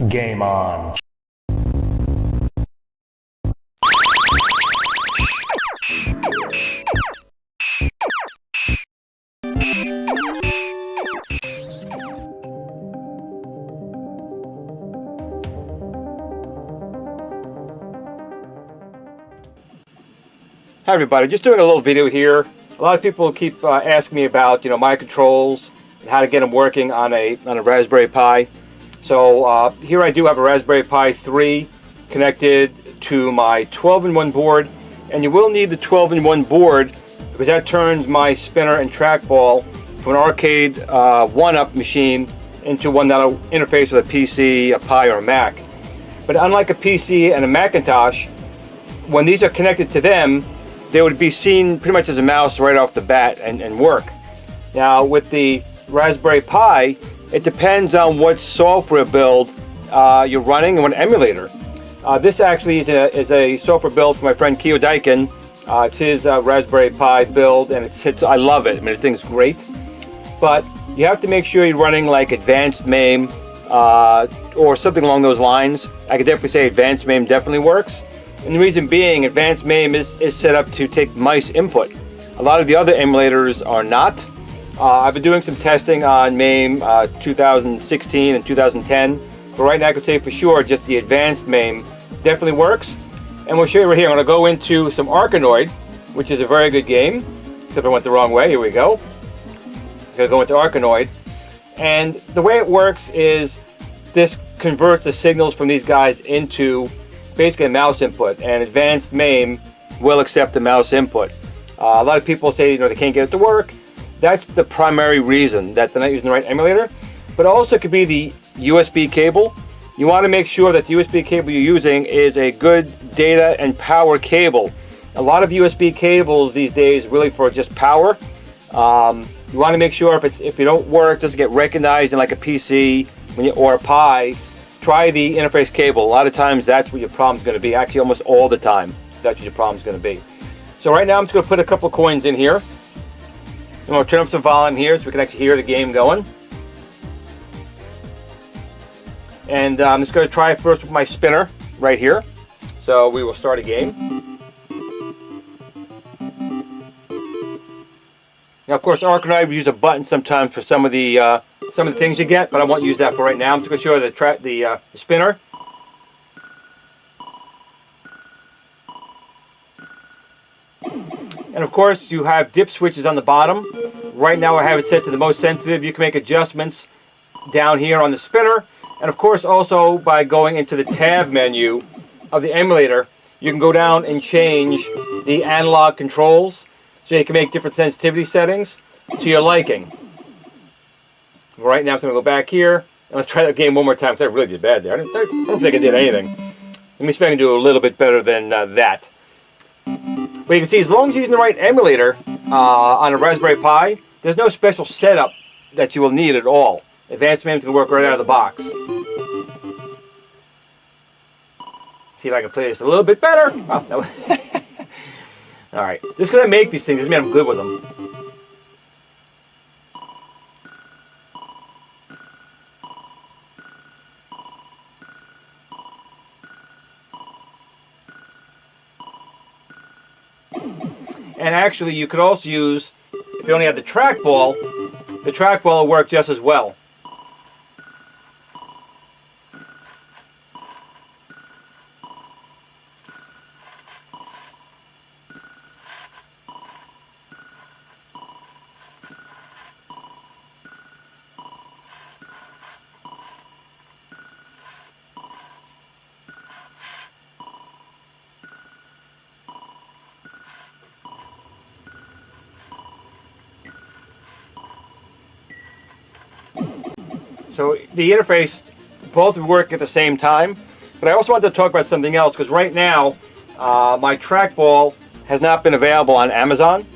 Game on. Hi everybody, just doing a little video here. A lot of people keep asking me about, my controls and how to get them working on a Raspberry Pi. So here I do have a Raspberry Pi 3 connected to my 12-in-1 board, and you will need the 12-in-1 board because that turns my spinner and trackball from an Arcade1Up machine into one that'll interface with a PC, a Pi, or a Mac. But unlike a PC and a Macintosh, when these are connected to them, they would be seen pretty much as a mouse right off the bat and work. Now with the Raspberry Pi, it depends on what software build you're running and what emulator. This actually is a software build for my friend Keo Daikin. It's his Raspberry Pi build, and I love it. I mean, the thing's great. But you have to make sure you're running like Advanced MAME or something along those lines. I could definitely say Advanced MAME definitely works. And the reason being, Advanced MAME is set up to take mice input. A lot of the other emulators are not. I've been doing some testing on MAME 2016 and 2010, but right now I could say for sure just the Advanced MAME definitely works. And we'll show you right here. I'm going to go into some Arkanoid, which is a very good game, except I went the wrong way. Here we go. I'm going to go into Arkanoid. And the way it works is this converts the signals from these guys into basically a mouse input, and Advanced MAME will accept the mouse input. A lot of people say they can't get it to work. That's the primary reason that they're not using the right emulator. But also it could be the USB cable. You want to make sure that the USB cable you're using is a good data and power cable. A lot of USB cables these days really for just power. You want to make sure if you don't work, doesn't get recognized in like a PC or a Pi, try the interface cable. A lot of times that's what your problem's going to be. Actually, almost all the time, that's what your problem's going to be. So right now I'm just going to put a couple coins in here. I'm going to turn up some volume here so we can actually hear the game going. And I'm just going to try first with my spinner right here. So we will start a game. Now, of course, Arkanoid, we use a button sometimes for some of the things you get, but I won't use that for right now. I'm just going to show you the spinner. And of course, you have dip switches on the bottom. Right now, I have it set to the most sensitive. You can make adjustments down here on the spinner. And of course, also by going into the tab menu of the emulator, you can go down and change the analog controls. So you can make different sensitivity settings to your liking. Right now I'm going to go back here and let's try that game one more time because I really did bad there. I don't think I did anything. Let me see if I can do a little bit better than that. But you can see as long as you're using the right emulator on a Raspberry Pi, there's no special setup that you will need at all. Advanced MAME can work right out of the box. See if I can play this a little bit better. Oh, no. Alright, just because I make these things doesn't mean I'm good with them. And actually, you could also use, if you only have the trackball will work just as well. So the interface, both work at the same time, but I also wanted to talk about something else because right now my trackball has not been available on Amazon.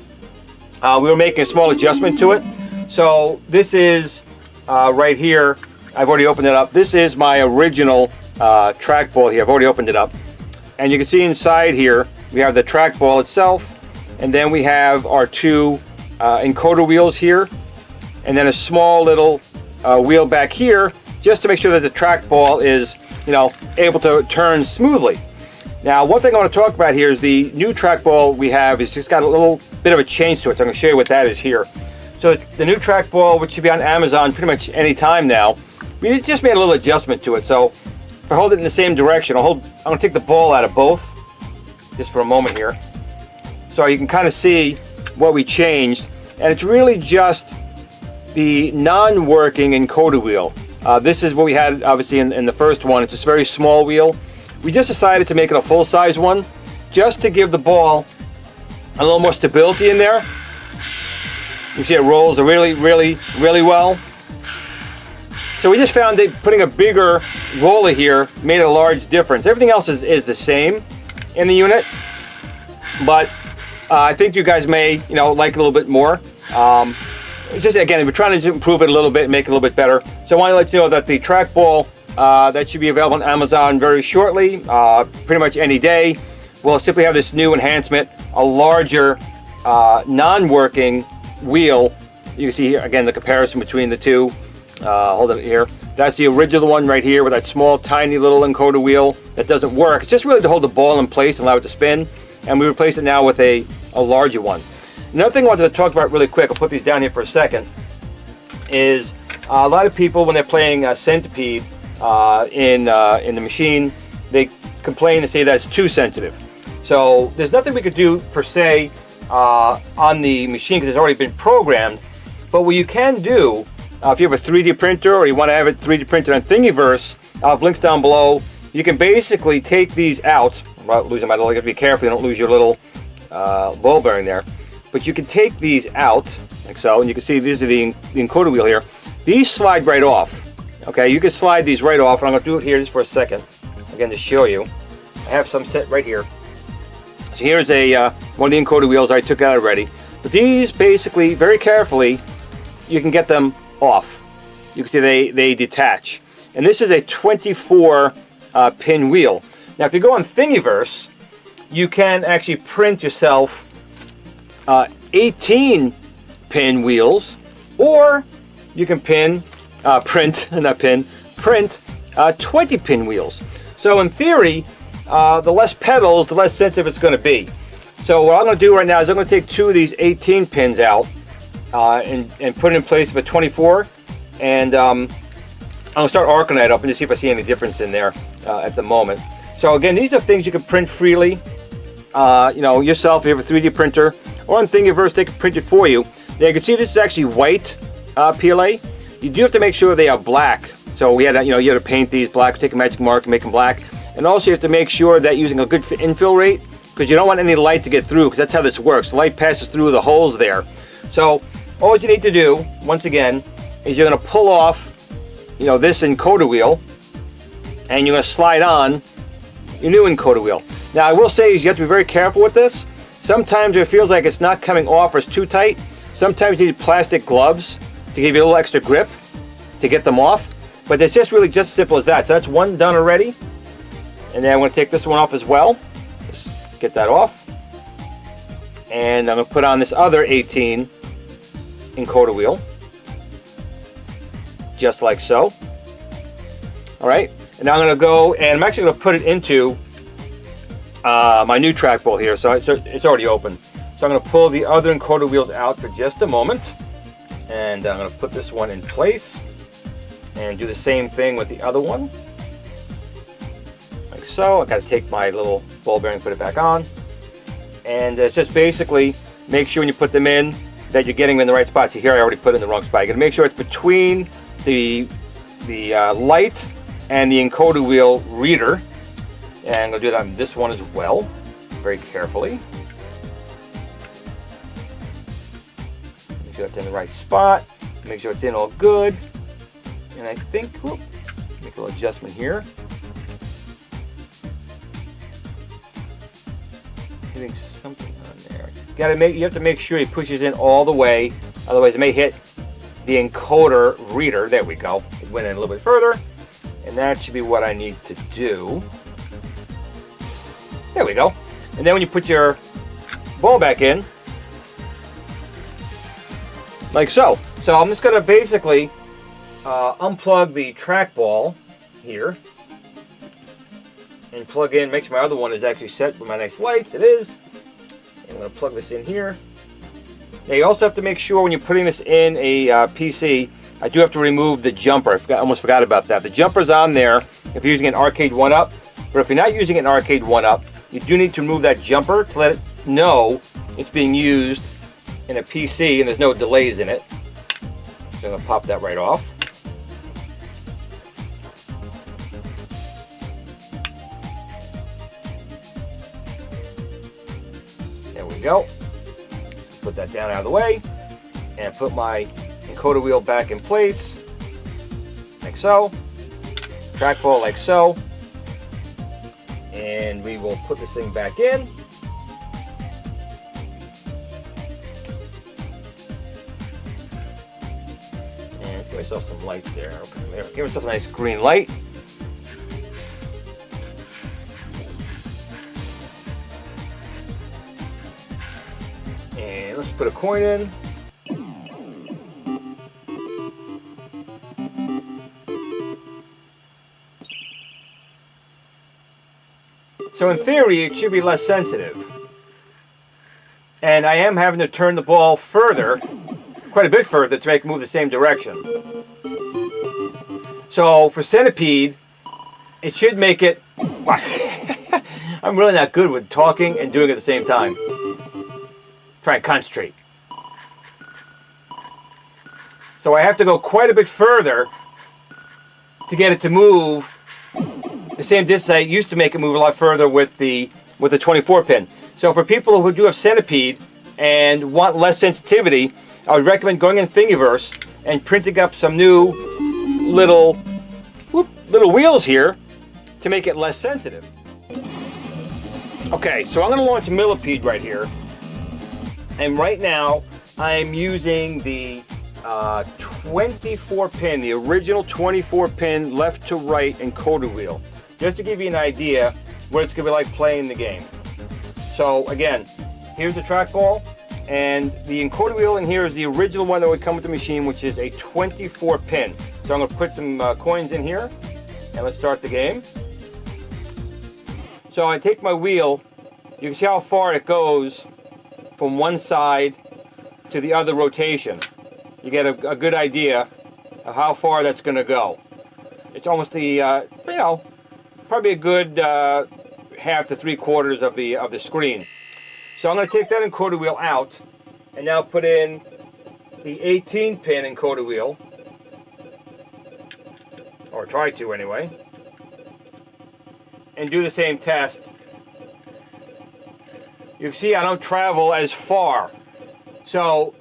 We were making a small adjustment to it. So this is right here. I've already opened it up. This is my original trackball here. I've already opened it up. And you can see inside here we have the trackball itself, and then we have our two encoder wheels here, and then a small little wheel back here just to make sure that the trackball is, you know, able to turn smoothly. Now, one thing I want to talk about here is the new trackball we have is just got a little bit of a change to it. So I'm going to show you what that is here. So the new trackball, which should be on Amazon pretty much any time now, we just made a little adjustment to it. So if I hold it in the same direction, I'm going to take the ball out of both, just for a moment here. So you can kind of see what we changed. And it's really just the non-working encoder wheel. This is what we had obviously in the first one. It's this very small wheel. We just decided to make it a full-size one, just to give the ball a little more stability in there. You see it rolls really well. So we just found that putting a bigger roller here made a large difference. Everything else is the same in the unit, but I think you guys may, you know, like it a little bit more. Just again, we're trying to improve it a little bit, make it a little bit better. So I want to let you know that the trackball that should be available on Amazon very shortly, pretty much any day. We'll simply have this new enhancement, a larger non-working wheel. You can see here again the comparison between the two. Hold it here. That's the original one right here with that small, tiny little encoder wheel that doesn't work. It's just really to hold the ball in place and allow it to spin. And we replace it now with a larger one. Another thing I wanted to talk about really quick, I'll put these down here for a second, is a lot of people when they're playing Centipede in the machine, they complain and say that it's too sensitive. So there's nothing we could do per se on the machine because it's already been programmed. But what you can do, if you have a 3D printer or you want to have it 3D printed on Thingiverse, I'll have links down below. You can basically take these out. I'm not losing my little, you have to be careful you don't lose your little ball bearing there. But you can take these out, like so, and you can see these are the encoder wheel here. These slide right off. Okay, you can slide these right off, and I'm going to do it here just for a second. Again, to show you. I have some set right here. So here's one of the encoder wheels I took out already. But these basically, very carefully, you can get them off. You can see they detach. And this is a 24 pin wheel. Now, if you go on Thingiverse, you can actually print yourself 18 pin wheels, or you can print 20 pin wheels. So in theory, the less pedals, the less sensitive it's going to be. So what I'm going to do right now is I'm going to take two of these 18 pins out and put it in place of a 24, and I'm going to start arcing that up and just see if I see any difference in there at the moment. So again, these are things you can print freely, you know, yourself if you have a 3D printer, or on Thingiverse they can print it for you. Now you can see this is actually white PLA. You do have to make sure they are black. So we had, you have to paint these black, take a magic mark and make them black. And also you have to make sure that using a good infill rate, because you don't want any light to get through, because that's how this works. The light passes through the holes there. So all you need to do, once again, is you're going to pull off, this encoder wheel, and you're going to slide on your new encoder wheel. Now I will say is you have to be very careful with this. Sometimes it feels like it's not coming off or it's too tight. Sometimes you need plastic gloves to give you a little extra grip to get them off. But it's just really just as simple as that. So that's one done already. And then I'm going to take this one off as well. Just get that off. And I'm going to put on this other 18 encoder wheel. Just like so. Alright. And now I'm going to go and I'm actually going to put it into my new trackball here. So it's already open. So I'm going to pull the other encoder wheels out for just a moment. And I'm going to put this one in place. And do the same thing with the other one. Like so. I've got to take my little ball bearing and put it back on. And it's just basically make sure when you put them in that you're getting them in the right spot. See here I already put it in the wrong spot. You got to make sure it's between the light and the encoder wheel reader. And I'm going to do that on this one as well. Very carefully. Make sure it's in the right spot. Make sure it's in all good. And I think, whoop, make a little adjustment here. Hitting something on there. You have to make sure it pushes in all the way, otherwise it may hit the encoder reader. There we go. It went in a little bit further, and that should be what I need to do. There we go. And then when you put your ball back in, like so. So I'm just going to basically unplug the trackball here and plug in, make sure my other one is actually set with my nice lights. It is. And I'm going to plug this in here. Now you also have to make sure when you're putting this in a PC, I do have to remove the jumper. I almost forgot about that. The jumper's on there if you're using an Arcade1Up, but if you're not using an Arcade1Up, you do need to remove that jumper to let it know it's being used in a PC and there's no delays in it. So I'm going to pop that right off. There we go. Put that down out of the way and put my encoder wheel back in place like so. Trackball like so. And we will put this thing back in. And give myself some lights there. There. Give myself a nice green light. And let's put a coin in. So in theory, it should be less sensitive. And I am having to turn the ball further, quite a bit further, to make it move the same direction. So for Centipede, it should make it... I'm really not good with talking and doing it at the same time. Try and concentrate. So I have to go quite a bit further to get it to move the same distance I used to make it move a lot further with the 24 pin. So for people who do have Centipede and want less sensitivity, I would recommend going in Thingiverse and printing up some new little wheels here to make it less sensitive. Okay, so I'm going to launch a millipede right here. And right now, I'm using the 24 pin, the original 24 pin left to right encoder wheel. Just to give you an idea what it's going to be like playing the game. So again, here's the trackball, and the encoder wheel in here is the original one that would come with the machine, which is a 24 pin. So I'm going to put some coins in here, and let's start the game. So I take my wheel, you can see how far it goes from one side to the other rotation. You get a good idea of how far that's going to go. It's almost the, probably a good half to 3/4 of the screen. So I'm going to take that encoder wheel out and now put in the 18 pin encoder wheel, or try to anyway, and do the same test. You can see I don't travel as far, so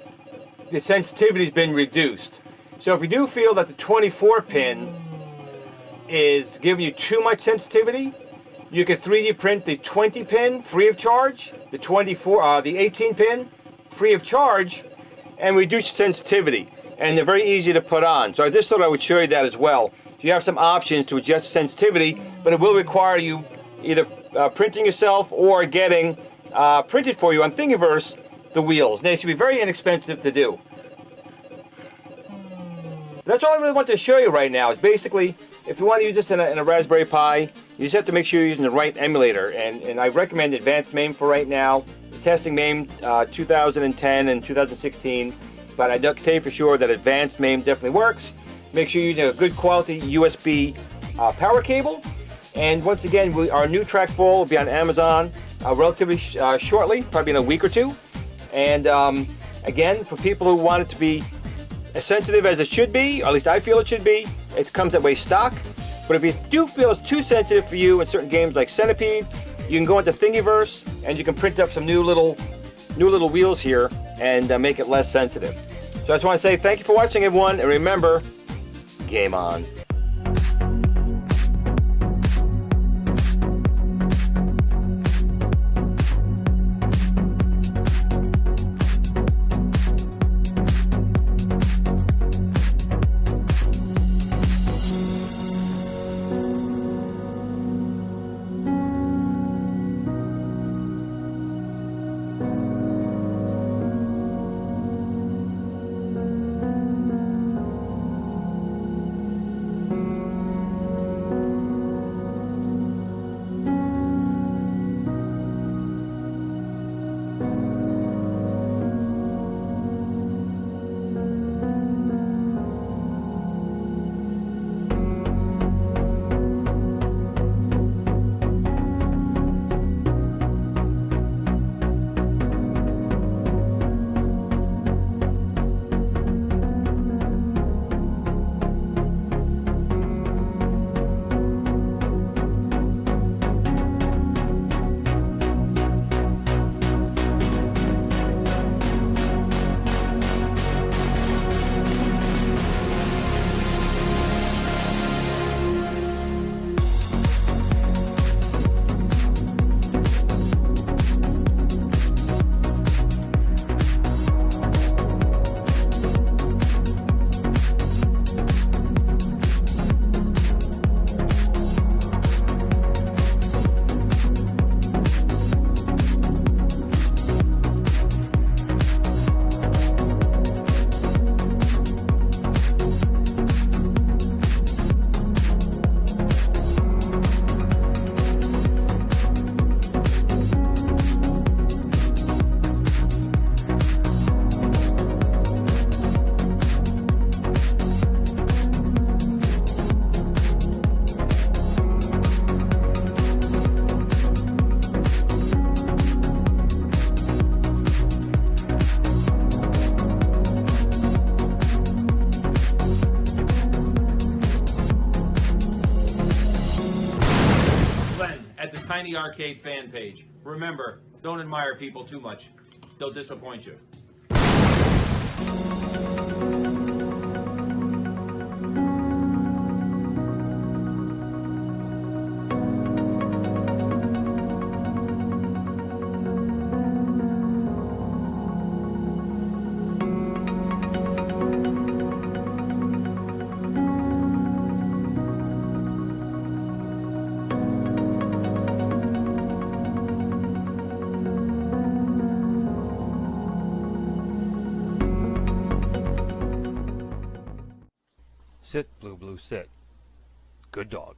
the sensitivity's been reduced. So if you do feel that the 24 pin is giving you too much sensitivity, you can 3D print the 20 pin free of charge, the 18 pin free of charge, and reduce sensitivity. And they're very easy to put on. So I just thought I would show you that as well. So you have some options to adjust sensitivity, but it will require you either printing yourself or getting printed for you on Thingiverse the wheels. And they should be very inexpensive to do. That's all I really want to show you right now. Is basically, if you want to use this in a Raspberry Pi, you just have to make sure you're using the right emulator. And I recommend Advanced MAME for right now. We're testing MAME 2010 and 2016, but I can tell you for sure that Advanced MAME definitely works. Make sure you're using a good quality USB power cable. And once again, our new trackball will be on Amazon relatively shortly, probably in a week or two. And again, for people who want it to be as sensitive as it should be, or at least I feel it should be, it comes that way stock. But if you do feel it's too sensitive for you in certain games like Centipede, you can go into Thingiverse and you can print up some new little wheels here and make it less sensitive. So I just want to say thank you for watching, everyone, and remember, game on. at the Tiny Arcade fan page. Remember, don't admire people too much. They'll disappoint you. Sit, Blue Blue, sit. Good dog.